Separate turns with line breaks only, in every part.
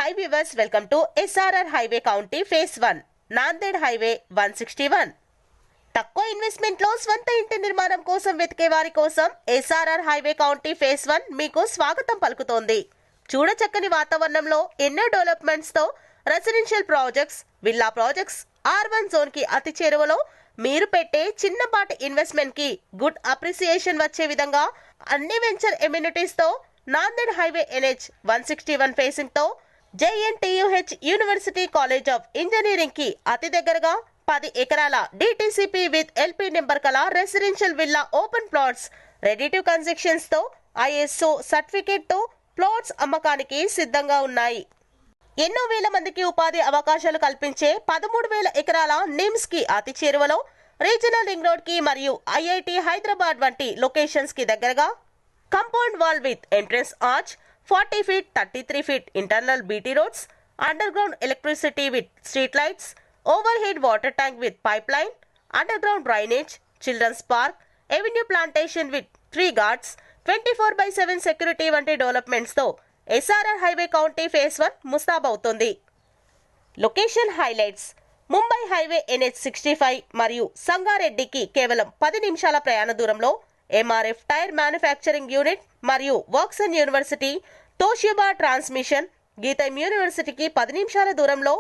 Hi viewers, welcome to SRR Highway County Phase 1, Nanded Highway 161. తక్కువ investment లో స్వంత ఇంటి నిర్మాణం కోసం వెతికే వారి కోసం SRR Highway County Phase 1 మీకు స్వాగతం పలుకుతోంది. చూడచక్కని వాతావరణంలో ఎన్నో డెవలప్మెంట్స్ తో residential projects, villa projects R1 zone కి అతి చేరువలో మీరు పెట్టే చిన్నపాటి ఇన్వెస్ట్మెంట్ కి గుడ్ అప్రిసియేషన్ వచ్చే విధంగా అన్ని వెంచర్ ఎమ్యూనిటీస్ తో నాందేడ్ హైవే NH 161 ఫేసింగ్ తో JNTUH university college of engineering కి అతి దగ్గరగా 10 ఎకరాల DTCP విత్ LP నెంబర్ కల residential villa open plots ready to constructions తో ISO సర్టిఫికేట్ తో ప్లాట్స్ అమ్మకానికి సిద్ధంగా ఉన్నాయి. ఎన్నో వేల మందికి ఉపాధి అవకాశాలు కల్పించే 13,000 ఎకరాల నిమ్స్ కి అతి చేరువలో, రీజనల్ రింగ్ రోడ్ కి మరియు IIT హైదరాబాద్ వంటి లొకేషన్స్ కి దగ్గరగా, compound wall with entrance arch, 40 feet 33 feet internal BT roads, underground electricity with street lights, overhead water tank with pipeline, underground drainage, children's park, avenue plantation with tree guards, 24/7 security వంటి డెవలప్మెంట్స్ తో SRR Highway County Phase 1 ముస్తాబవుతుంది. Location highlights: Mumbai highway NH 65 మరియు సంగారెడ్డికి కేవలం 10 నిమిషాల ప్రయాణ దూరంలో MRF tyre manufacturing unit మరియు వర్క్సన్ యూనివర్సిటీ, తోషిబా ట్రాన్స్మిషన్, గీతం యూనివర్సిటీకి 10 నిమిషాల దూరంలో,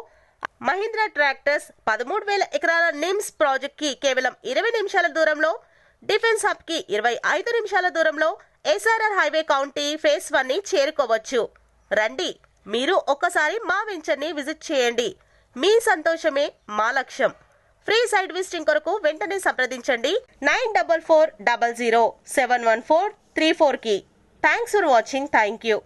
మహీంద్రా ట్రాక్టర్స్ 13,000 ఎకరాల నిమ్స్ ప్రాజెక్ట్ కి కేవలం 20 నిమిషాల దూరంలో, డిఫెన్స్ హబ్ కి 25 నిమిషాల దూరంలో SRR Highway County Phase 1 ని చేరుకోవచ్చు. రండి, మీరు ఒక్కసారి మా వెంచర్ ని విజిట్ చేయండి. మీ సంతోషమే మా లక్ష్యం. ఫ్రీ సైట్ విజిటింగ్ కొరకు వెంటనే సంప్రదించండి 9440071434 కి. Thanks for watching. Thank you.